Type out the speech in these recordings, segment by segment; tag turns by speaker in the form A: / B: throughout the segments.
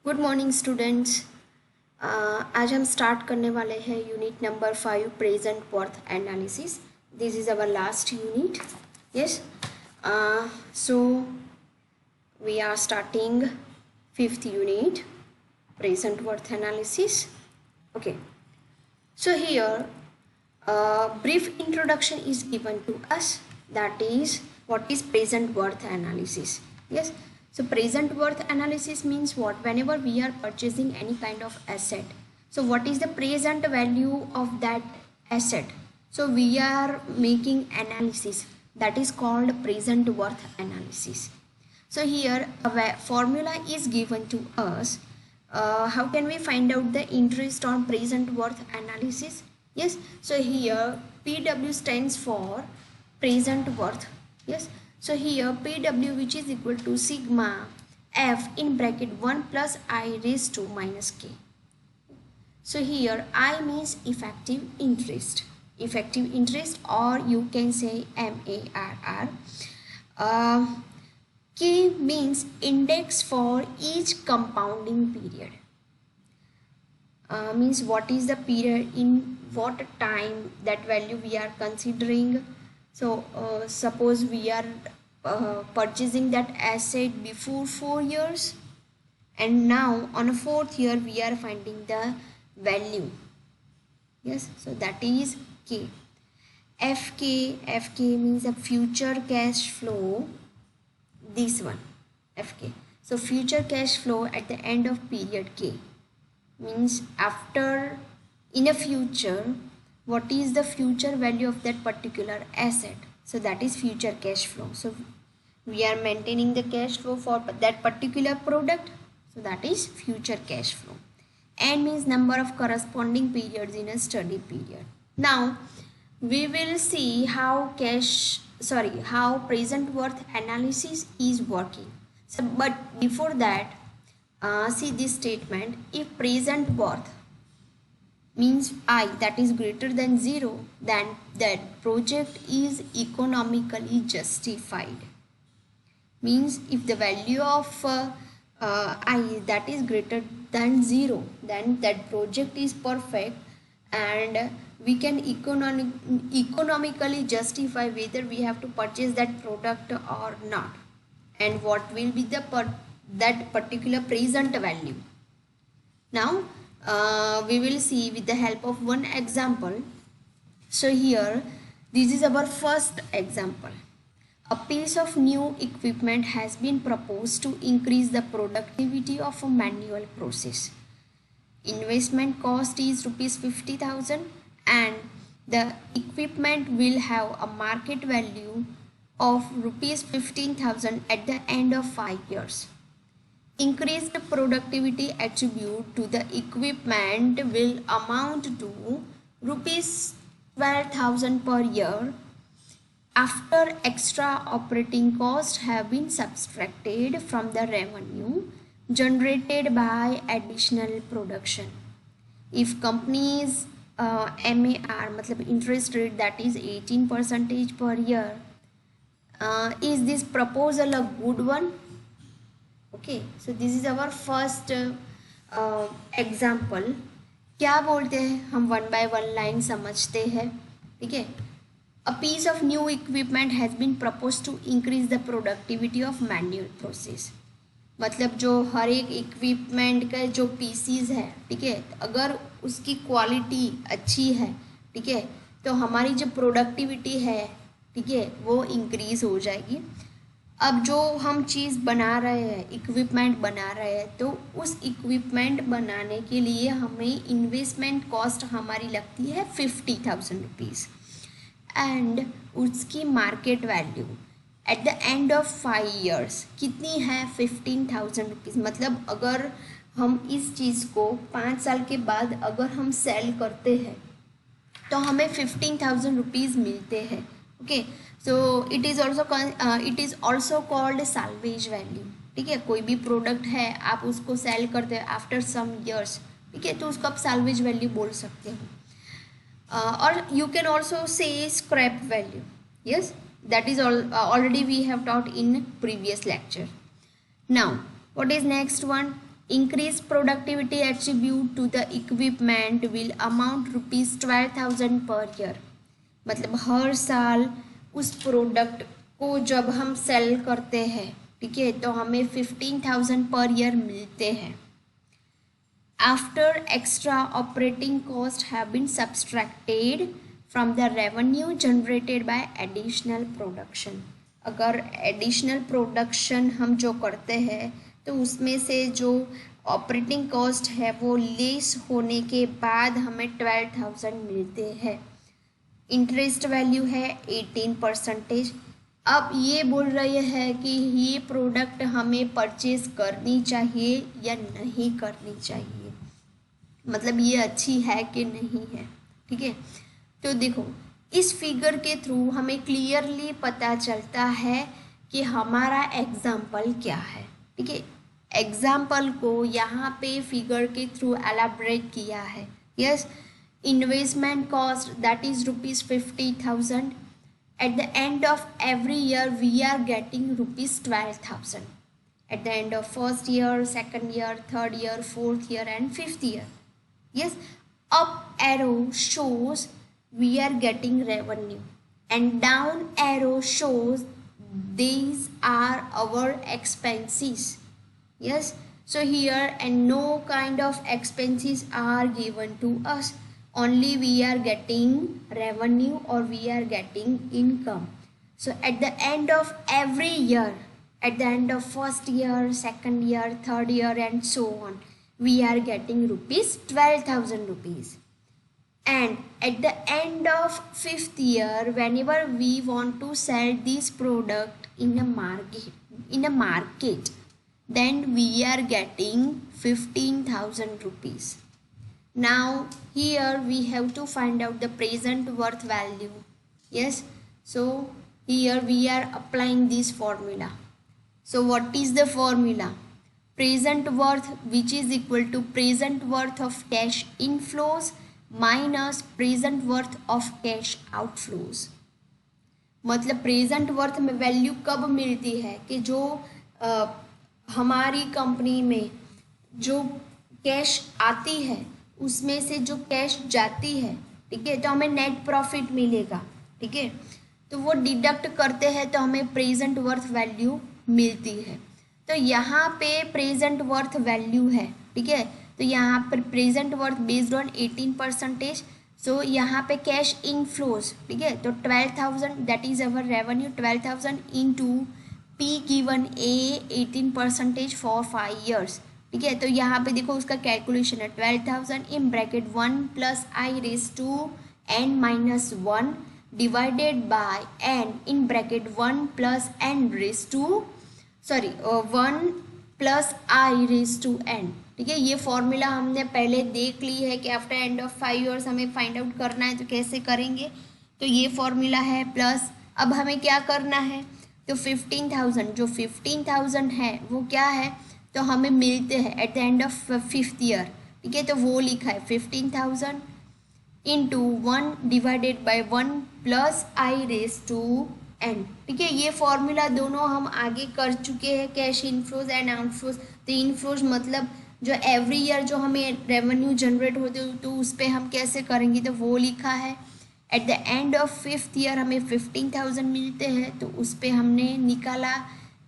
A: Good morning students. आज हम start करने वाले हैं unit number 5 present worth analysis. This is our last unit. Yes, so we are starting fifth unit present worth analysis. Okay, so here a brief introduction is given to us, that is what is present worth analysis. Yes, so present worth analysis means what? Whenever we are purchasing any kind of asset, so what is the present value of that asset? So we are making analysis, that is called present worth analysis. So here a formula is given to us. How can we find out the interest on present worth analysis? Yes, so here PW stands for present worth. Yes, so here PW, which is equal to sigma F in bracket 1 plus I raised to minus K. So here I means effective interest, or you can say MARR. K means index for each compounding period. Means what is the period, in what time that value we are considering. So suppose we are purchasing that asset before 4 years, and now on a 4th year we are finding the value. Yes, so that is K. FK means a future cash flow. This one, FK. So future cash flow at the end of period K means after, in a future, what is the future value of that particular asset. So that is future cash flow. So we are maintaining the cash flow for that particular product. So that is future cash flow. N means number of corresponding periods in a study period. Now we will see how present worth analysis is working. So but before that, see this statement: if present worth means I, that is greater than 0, then that project is economically justified. Means if the value of I, that is greater than 0, then that project is perfect, and we can economically justify whether we have to purchase that product or not, and what will be the that particular present value. Now we will see with the help of one example. So here, this is our first example. A piece of new equipment has been proposed to increase the productivity of a manual process. Investment cost is rupees 50,000, and the equipment will have a market value of rupees 15,000 at the end of 5 years. Increased productivity attribute to the equipment will amount to rupees 12,000 per year after extra operating costs have been subtracted from the revenue generated by additional production. If companies MAR, मतलब interest rate, that is 18% per year, is this proposal a good one? Okay, so this is our first example. क्या बोलते हैं हम, one by one line समझते हैं. ठीक है. A piece of new equipment has been proposed to increase the productivity of manual process. मतलब जो हर एक इक्विपमेंट का जो पीसीज है, ठीक है, अगर उसकी क्वालिटी अच्छी है, ठीक है, तो हमारी जो प्रोडक्टिविटी है, ठीक है, वो इंक्रीज हो जाएगी. अब जो हम चीज़ बना रहे हैं, इक्विपमेंट बना रहे हैं, तो उस इक्विपमेंट बनाने के लिए हमें इन्वेस्टमेंट कॉस्ट हमारी लगती है 50,000 रुपीज़, एंड उसकी market value eight the end of 5 years कितनी है? 15,000 रुपीज़. मतलब अगर हम इस चीज़ को 5 साल के बाद अगर हम सेल करते हैं तो हमें 15,000 रुपीज़ मिलते हैं. Okay, so it is also called salvage value. ठीक है, कोई भी प्रोडक्ट है, आप उसको सेल करते हैं आफ्टर सम ईयर्स, ठीक है, तो उसको आप साल्वेज वैल्यू बोल सकते हो. Or you can also say scrap value. Yes, that is already we have taught in previous lecture. Now what is next one? increased productivity attribute to the equipment will amount rupees 12,000 per year. मतलब हर साल उस product को जब हम cell करते हैं, ठीक है, तो हमें 15,000 पर ईयर मिलते हैं. After extra operating cost have been subtracted from the revenue generated by additional production. अगर एडिशनल प्रोडक्शन हम जो करते हैं तो उसमें से जो ऑपरेटिंग कॉस्ट है वो लेस होने के बाद हमें 12,000 मिलते हैं. इंटरेस्ट वैल्यू है 18%. अब ये बोल रहे हैं कि ये प्रोडक्ट हमें परचेज करनी चाहिए या नहीं करनी चाहिए, मतलब ये अच्छी है कि नहीं है. ठीक है, तो देखो इस फिगर के थ्रू हमें क्लियरली पता चलता है कि हमारा एग्जाम्पल क्या है. ठीक है, एग्जाम्पल को यहाँ पे फिगर के थ्रू एलाबरेट किया है. Yes, investment cost that is rupees 50,000. At the end of every year we are getting rupees 12,000 at the end of first year, second year, third year, fourth year and fifth year. Yes, up arrow shows we are getting revenue and down arrow shows these are our expenses. Yes, so here and no kind of expenses are given to us, only we are getting revenue or we are getting income. So at the end of every year, at the end of first year, second year, third year and so on, we are getting rupees 12,000 rupees. And at the end of fifth year, whenever we want to sell this product in a market, then we are getting 15,000 rupees. Now here we have to find out the present worth value. Yes, so here we are applying this formula. So what is the formula? Present worth, which is equal to present worth of cash inflows minus present worth of cash outflows. मतलब present worth में value कब मिलती है कि जो हमारी company में जो कैश आती है उसमें से जो कैश जाती है, ठीक है, तो हमें नेट प्रॉफिट मिलेगा. ठीक है, तो वो डिडक्ट करते हैं तो हमें प्रेजेंट वर्थ वैल्यू मिलती है. तो यहाँ पे प्रेजेंट वर्थ वैल्यू है. ठीक है, तो यहाँ पर प्रेजेंट वर्थ बेस्ड ऑन 18%. सो यहाँ पे कैश इनफ्लोज, ठीक है, तो 12,000 that is our revenue. 12,000 into P given A 18% for 5 years. ठीक है, तो यहाँ पे देखो उसका कैलकुलेशन है 12,000 in bracket 1 plus i raise to n minus 1 divided by n in bracket 1 plus n raise to 1 plus i raise to n. ठीक है, ये फॉर्मूला हमने पहले देख ली है कि आफ्टर एंड ऑफ 5 years हमें फाइंड आउट करना है तो कैसे करेंगे. तो ये फॉर्मूला है प्लस अब हमें क्या करना है, तो 15,000 जो 15,000 है वो क्या है, तो हमें मिलते हैं at the end of fifth year. ठीक है, तो वो लिखा है 15,000 into 1 divided by 1 plus i raise to n. ठीक है, ये फॉर्मूला दोनों हम आगे कर चुके हैं, कैश इनफ्लोज एंड आउटफ्लोज. तो इनफ्लोज मतलब जो एवरी ईयर जो हमें रेवेन्यू जनरेट होते तो उस पर हम कैसे करेंगे, तो वो लिखा है. At the end of fifth year हमें 15,000 मिलते हैं तो उस पर हमने निकाला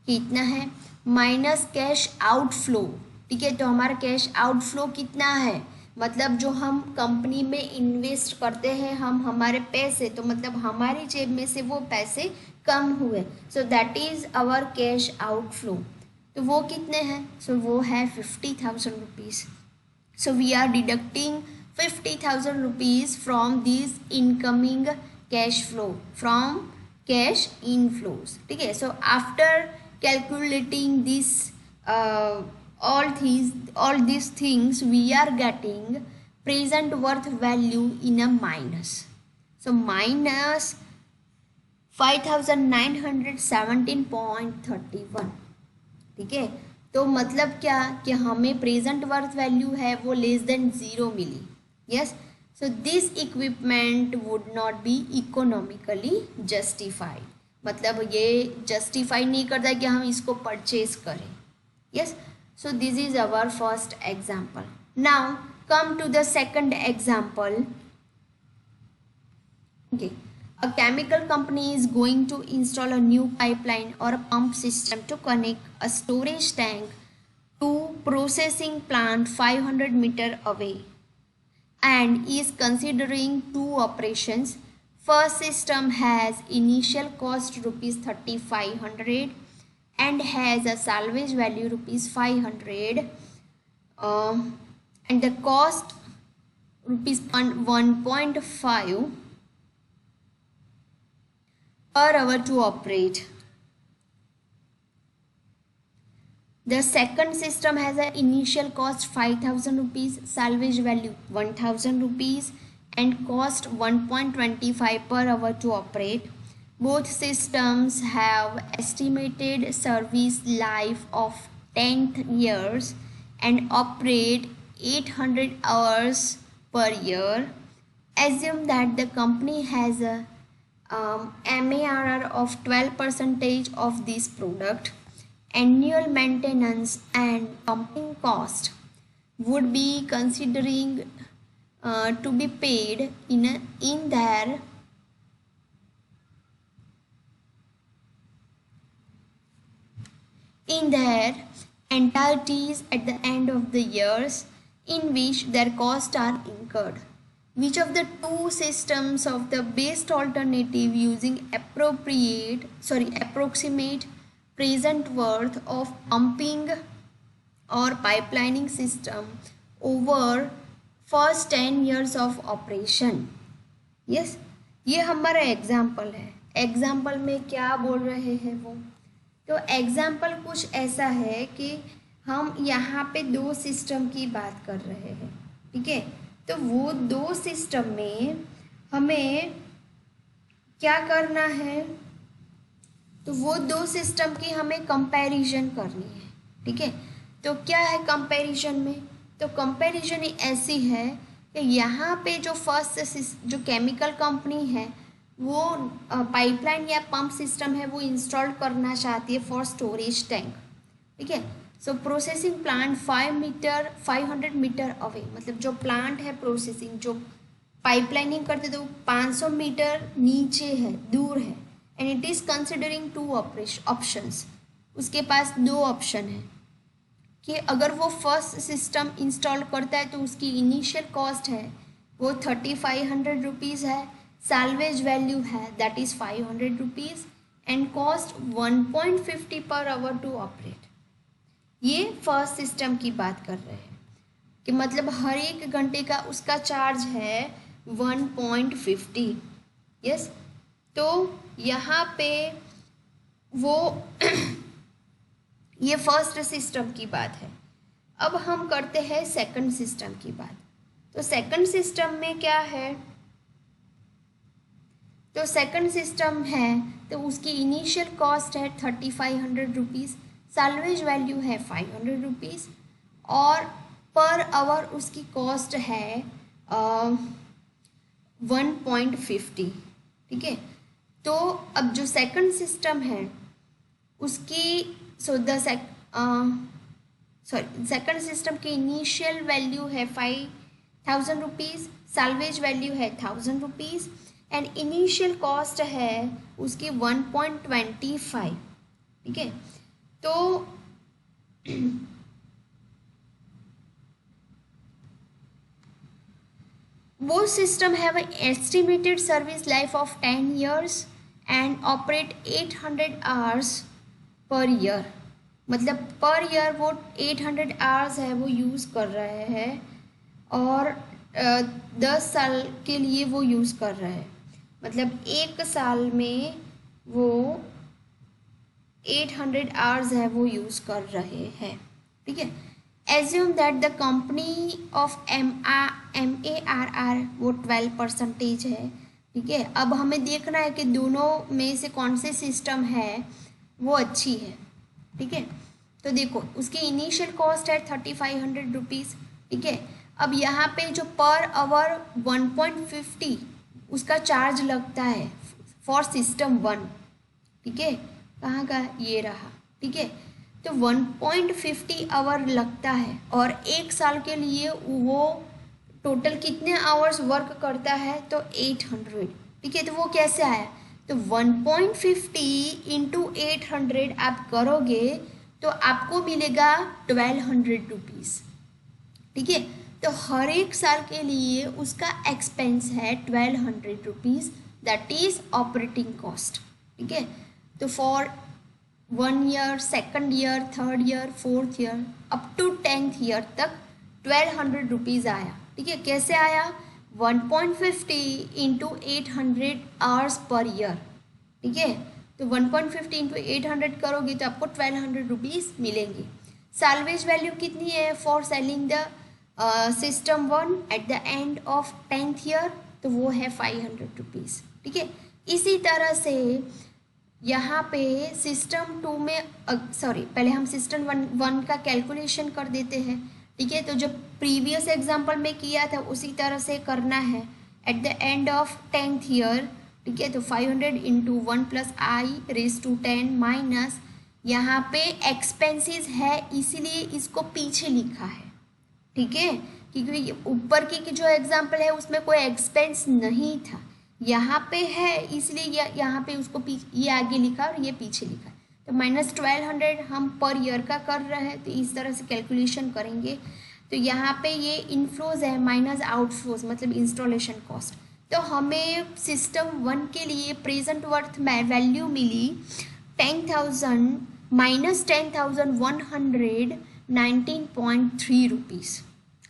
A: कितना है माइनस कैश आउटफ्लो. ठीक है, तो हमारा कैश आउटफ्लो कितना है, मतलब जो हम कंपनी में इन्वेस्ट करते हैं हम हमारे पैसे, तो मतलब हमारी जेब में से वो पैसे कम हुए. So that is our cash outflow. तो वो कितने हैं, सो वो है 50,000 rupees. So we are deducting 50,000 rupees from this incoming cash flow from cash inflows. ठीक है, so after calculating this all these things we are getting present worth value in a minus. So minus 5,917.31. ठीक है, तो मतलब क्या कि हमें present worth value है वो लेस देन 0 मिली. Yes, so this equipment would not be economically justified. मतलब ये जस्टिफाई नहीं करता कि हम इसको परचेज करें. Yes, So this is our first example. Now come to the second example. Okay, a chemical company is going to install a new pipeline or a pump system to connect a storage tank to processing plant 500 meters away and is considering two operations. First system has initial cost rupees 3500 and has a salvage value rupees 500, and the cost rupees 1.5 per hour to operate. The second system has an initial cost 5000 rupees, salvage value 1000 rupees and cost 1.25 per hour to operate. Both systems have estimated service life of 10 years and operate 800 hours per year. Assume that the company has a MARR of 12% of this product. Annual maintenance and pumping cost would be considering to be paid in their entities at the end of the years in which their costs are incurred. Which of the two systems of the best alternative using approximate present worth of pumping or pipelining system over first 10 years of operation? Yes, ये हमारा example है. Example में क्या बोल रहे हैं वो? तो एग्जाम्पल कुछ ऐसा है कि हम यहाँ पे दो सिस्टम की बात कर रहे हैं, ठीक है. तो वो दो सिस्टम में हमें क्या करना है? तो वो दो सिस्टम की हमें कंपैरिजन करनी है, ठीक है. तो क्या है कंपैरिजन में? तो कंपैरिजन ऐसी है कि यहाँ पे जो फर्स्ट जो केमिकल कंपनी है वो पाइपलाइन या पंप सिस्टम है वो इंस्टॉल करना चाहती है फॉर स्टोरेज टैंक, ठीक है. So processing plant 500 meter away, मतलब जो प्लांट है प्रोसेसिंग जो पाइपलाइनिंग करते तो 500 मीटर नीचे है, दूर है. And it is considering two options. उसके पास दो ऑप्शन है कि अगर वो फर्स्ट सिस्टम इंस्टॉल करता है तो उसकी इनिशियल कॉस्ट है वो 3500 रुपीज़ है, salvage वैल्यू है that is 500 rupees and cost 1.50 per hour to operate. ये फर्स्ट सिस्टम की बात कर रहे हैं कि मतलब हर एक घंटे का उसका चार्ज है 1.50. यस, तो यहाँ पे वो ये फर्स्ट सिस्टम की बात है. अब हम करते हैं सेकंड सिस्टम की बात. तो सेकंड सिस्टम में क्या है? तो सेकंड सिस्टम है तो उसकी इनिशियल कॉस्ट है 3500 रुपीज़, सैलवेज वैल्यू है 500 रुपीज़ और पर आवर उसकी कॉस्ट है 1.50, ठीक है. तो अब जो सेकंड सिस्टम है उसकी सेकंड सिस्टम की इनिशियल वैल्यू है 5000 रुपीज़, सैलवेज वैल्यू है 1000 रुपीज़ एंड इनिशियल कॉस्ट है उसकी 1.25, ठीक है. तो both system have an estimated service life of 10 years and operate 800 hours per year. मतलब पर ईयर वो 800 आवर्स है वो यूज़ कर रहे हैं और 10 साल के लिए वो यूज़ कर रहे हैं. मतलब एक साल में वो 800 आवर्स है वो यूज़ कर रहे हैं, ठीक है. Assume that the company of MARR वो 12% है, ठीक है. अब हमें देखना है कि दोनों में से कौन से सिस्टम है वो अच्छी है, ठीक है. तो देखो उसकी इनिशियल कॉस्ट है 3500 रुपीज़, ठीक है. अब यहाँ पे जो पर आवर 1.50 उसका चार्ज लगता है फॉर सिस्टम 1, ठीक है. कहाँ का? ये रहा, ठीक है. तो 1.50 आवर लगता है, और एक साल के लिए वो टोटल कितने आवर्स वर्क करता है, तो 800। ठीक है, तो वो कैसे आया, तो 1.50 इंटू 800 आप करोगे तो आपको मिलेगा 1200 रुपीज़। ठीक है, तो हर एक साल के लिए उसका एक्सपेंस है 1200 rupees, that is operating cost. ठीक है, तो for 1 year, 2nd year, 3rd year, 4th year, up to 10th year तक 1200 रुपीज़ आया। ठीक है, कैसे आया, 1.50 इंटू 800 आवर्स पर ईयर। ठीक है, तो 1.50 इंटू 800 करोगे तो आपको 1200 रुपीज़ मिलेंगे। साल्वेज वैल्यू कितनी है for selling the system 1 eight the end of 10th year, तो वो है 500 रुपीज़। ठीक है, इसी तरह से यहाँ पे सिस्टम 2 में पहले हम सिस्टम वन का कैलकुलेशन कर देते हैं। ठीक है, तो जो प्रीवियस एग्जाम्पल में किया था उसी तरह से करना है at the end of 10th year. ठीक है, तो 500 into 1 plus i raise to 10 minus, यहाँ पे एक्सपेंसेस है इसीलिए इसको पीछे लिखा है। ठीक है, क्योंकि ऊपर की जो एग्जाम्पल है उसमें कोई एक्सपेंस नहीं था, यहाँ पे है इसलिए यहाँ पे उसको ये आगे लिखा और ये पीछे लिखा। तो -1200 हम पर ईयर का कर रहे हैं, तो इस तरह से कैलकुलेशन करेंगे। तो यहाँ पे ये इनफ्लोज है माइनस आउटफ्लोज, मतलब इंस्टॉलेशन कॉस्ट। तो हमें सिस्टम 1 के लिए प्रेजेंट वर्थ वैल्यू मिली 10,000 माइनस 10,119.3 रुपीज़।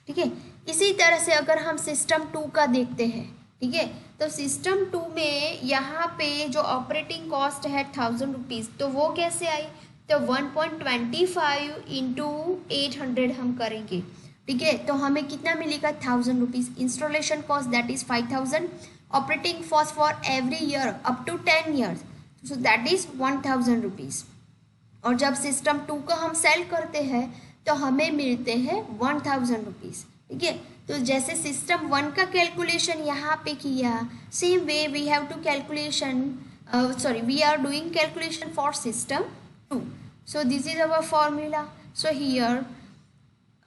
A: ठीक है, इसी तरह से अगर हम सिस्टम 2 का देखते हैं, ठीक है, तो सिस्टम 2 में यहाँ पे जो ऑपरेटिंग कॉस्ट है 1000 रुपीज़, तो वो कैसे आई, तो 1.25 इंटू 800 हम करेंगे। ठीक है, तो हमें कितना मिलेगा 1000 rupees. Installation cost that is 5000, operating cost for every year up to 10 years, so that is 1000 rupees. और जब सिस्टम 2 को हम सेल करते हैं तो हमें मिलते हैं 1000 रुपीज़। ठीक है, तो जैसे सिस्टम 1 का कैलकुलेशन यहाँ पे किया, same way we have to we are doing calculation for system 2। So this is our formula. So here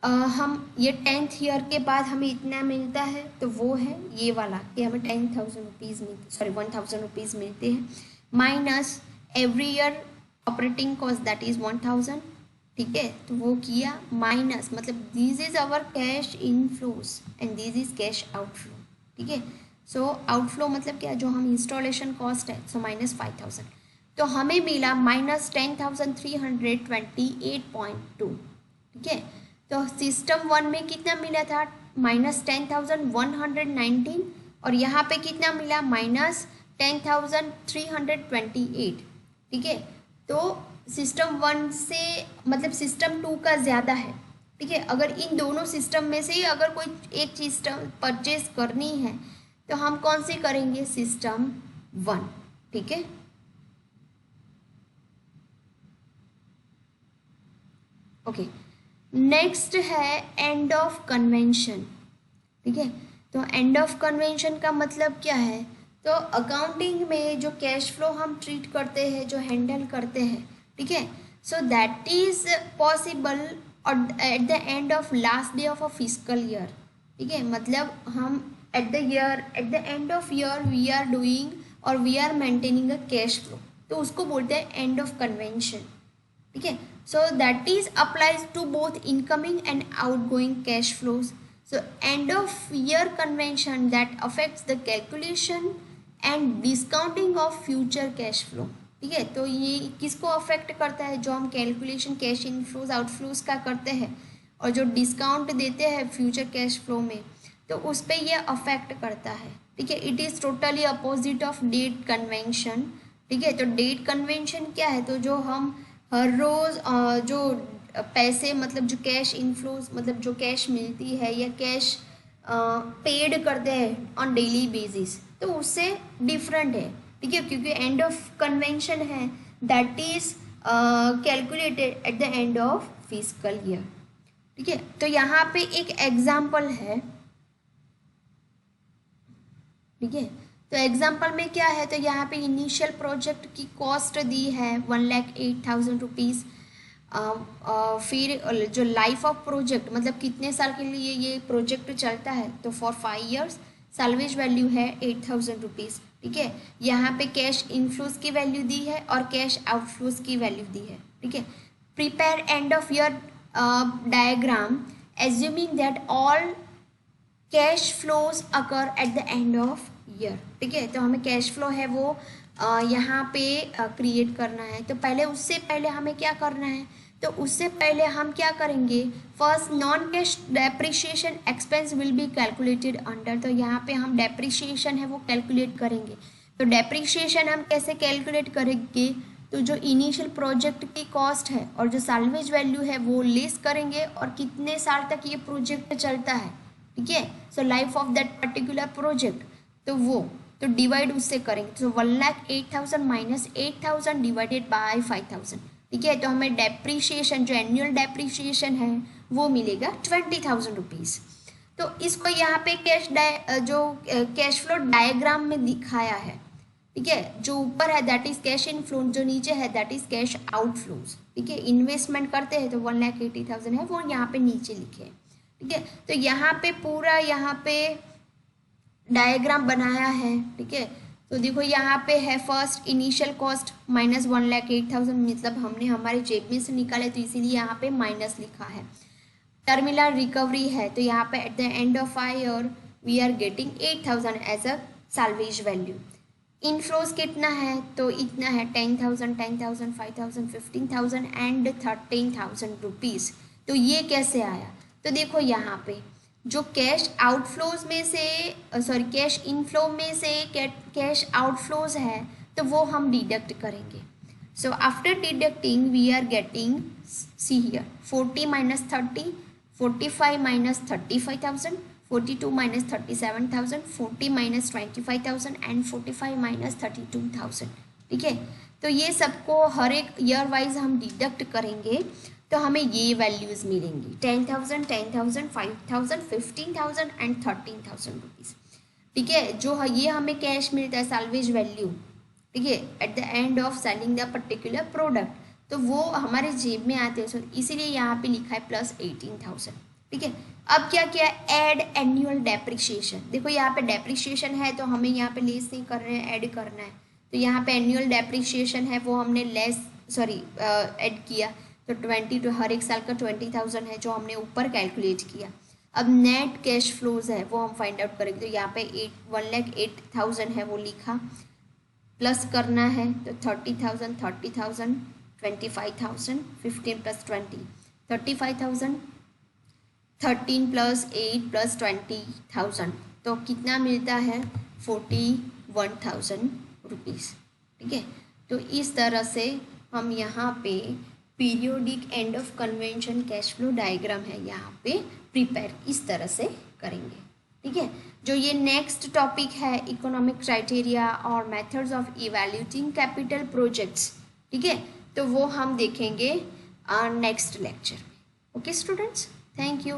A: हम ये 10th ईयर के बाद हमें इतना मिलता है, तो वो है ये वाला कि हमें 1000 रुपीज़ मिलते हैं, minus every year operating cost that is 1000। ठीक है, तो वो किया माइनस, मतलब this is our cash inflows and this is cash outflow. ठीक है, सो आउटफ्लो मतलब क्या, जो हम इंस्टॉलेशन कॉस्ट है, सो माइनस 5000, तो हमें मिला माइनस 10,328.2। ठीक है, तो सिस्टम 1 में कितना मिला था, माइनस 10,119, और यहाँ पे कितना मिला, माइनस 10,328। ठीक है, तो सिस्टम 1 से मतलब सिस्टम 2 का ज़्यादा है। ठीक है, अगर इन दोनों सिस्टम में से ही अगर कोई एक चीज़ परचेज करनी है तो हम कौन सी करेंगे, सिस्टम 1। ठीक है, ओके, नेक्स्ट है एंड ऑफ कन्वेंशन। ठीक है, तो एंड ऑफ कन्वेंशन का मतलब क्या है, तो अकाउंटिंग में जो कैश फ्लो हम ट्रीट करते हैं, जो हैंडल करते हैं, ठीक है, so that is possible at the end of last day of a physical year. ठीक है, मतलब हम at the end of year we are doing और we are maintaining a cash flow, तो उसको बोलते हैं एंड ऑफ कन्वेंशन। ठीक है, so that is applies to both incoming and outgoing cash flows. So end of year convention that affects the calculation and discounting of future cash flow. ठीक है, तो ये किसको अफेक्ट करता है, जो हम कैलकुलेशन कैश इनफ्लोज आउटफ्लोज का करते हैं और जो डिस्काउंट देते हैं फ्यूचर कैश फ्लो में, तो उस पर यह अफेक्ट करता है। ठीक है, it is totally opposite of that convention. ठीक है, तो डेट कन्वेंशन क्या है, तो जो हम हर रोज़ जो पैसे मतलब जो कैश इनफ्लोज मतलब जो कैश मिलती है या कैश पेड करते हैं ऑन डेली बेसिस, तो उससे डिफरेंट है। ठीक है, क्योंकि एंड ऑफ कन्वेंशन है that is calculated at the end of physical year. ठीक है, तो यहाँ पे एक एग्जाम्पल है। ठीक है, तो एग्जाम्पल में क्या है, तो यहाँ पे इनिशियल प्रोजेक्ट की कॉस्ट दी है 1,08,000 रुपीज़, फिर जो लाइफ ऑफ प्रोजेक्ट मतलब कितने साल के लिए ये प्रोजेक्ट चलता है, तो फॉर 5 ईयर्स। सैलवेज वैल्यू है 8,000 रुपीज़, ठीक है। यहाँ पे कैश इनफ्लोज की वैल्यू दी है और कैश आउटफ्लोज की वैल्यू दी है, ठीक है। Prepare and of year diagram assuming that all cash flows occur at the end of year, ठीक है। तो हमें कैश फ्लो है वो यहाँ पे क्रिएट करना है। तो पहले उससे पहले हमें क्या करना है, तो उससे पहले हम क्या करेंगे, first non cash depreciation expense will be calculated under. तो यहाँ पे हम डेप्रिसिएशन है वो कैलकुलेट करेंगे। तो डेप्रिसिएशन हम कैसे कैलकुलेट करेंगे, तो जो इनिशियल प्रोजेक्ट की कॉस्ट है और जो सैल्वेज वैल्यू है वो लेस करेंगे और कितने साल तक ये प्रोजेक्ट चलता है, ठीक है। So life of that particular project, तो वो तो डिवाइड उससे करेंगे। तो 1,08,000 माइनस 8,000 डिवाइडेड बाय 5,000, ठीक है। तो हमें डेप्रीशिएशन जो एनुअल डेप्रीशिएशन है वो मिलेगा 20,000 रुपीज़। तो इसको यहाँ पे कैश फ्लो डायग्राम में दिखाया है, ठीक है। जो ऊपर है दैट इज कैश इनफ्लो, जो नीचे है दैट इज कैश आउटफ्लोज, ठीक है। इन्वेस्टमेंट करते हैं तो 1,80,000 है वो यहाँ पे नीचे लिखे हैं, ठीक है। तो यहाँ पे पूरा यहाँ पे डायग्राम बनाया है, ठीक है। तो देखो यहाँ पे है फर्स्ट इनिशियल कॉस्ट माइनस 1,08,000, मतलब हमने हमारे जेब में से निकाले तो इसीलिए यहाँ पे माइनस लिखा है। टर्मिनल रिकवरी है तो यहाँ पे at the end of 5 year we are getting 8,000 as a salvage value. Inflows कितना है, तो इतना है 10,000, 10,000, 5,000, 15,000 एंड 13,000 रुपीज़। तो ये कैसे आया, तो देखो यहाँ पे जो कैश आउटफ्लोज में से कैश इनफ्लो में से कैश आउटफ्लोज है तो वो हम डिडक्ट करेंगे। So after deducting we are getting, see here 40 minus 30, 45 minus 35,000, 42 minus 37,000, 40 minus 25,000 and 45 minus 32,000, ठीक है। तो ये सबको हर एक ईयर वाइज हम डिडक्ट करेंगे तो हमें ये वैल्यूज़ मिलेंगी 10,000, 10,000, 5,000, 15,000 एंड 13,000 रुपीज़, ठीक है। जो ये हमें कैश मिलता है सैल्वेज वैल्यू, ठीक है, at the end of selling the particular product, तो वो हमारे जेब में आते हैं। इसीलिए यहाँ पे लिखा है प्लस 18,000, ठीक है। अब क्या किया, ऐड एनुअल डेप्रिसिएशन। देखो यहाँ पे डेप्रिसिएशन है तो हमें यहाँ पे लेस नहीं कर रहे हैं, ऐड करना है। तो यहाँ पे एनुअल डेप्रिसिएशन है वो हमने ऐड किया। तो 20 तो हर एक साल का 20,000 है जो हमने ऊपर कैलकुलेट किया। अब नेट कैश फ्लोज है वो हम फाइंड आउट करेंगे। तो यहाँ पे 1,08,000 है वो लिखा, प्लस करना है तो 30,000, 30,000, 25,000, 15 प्लस 20, 35,000, 13 प्लस 8 प्लस 20,000, तो कितना मिलता है 41,000 रुपीज़, ठीक है। तो इस तरह से हम यहाँ पे periodic end of convention cash flow diagram है यहाँ पे प्रिपेयर इस तरह से करेंगे, ठीक है। जो ये नेक्स्ट टॉपिक है इकोनॉमिक क्राइटेरिया और methods of evaluating capital projects, ठीक है, तो वो हम देखेंगे नेक्स्ट लेक्चर में। Okay students, thank you.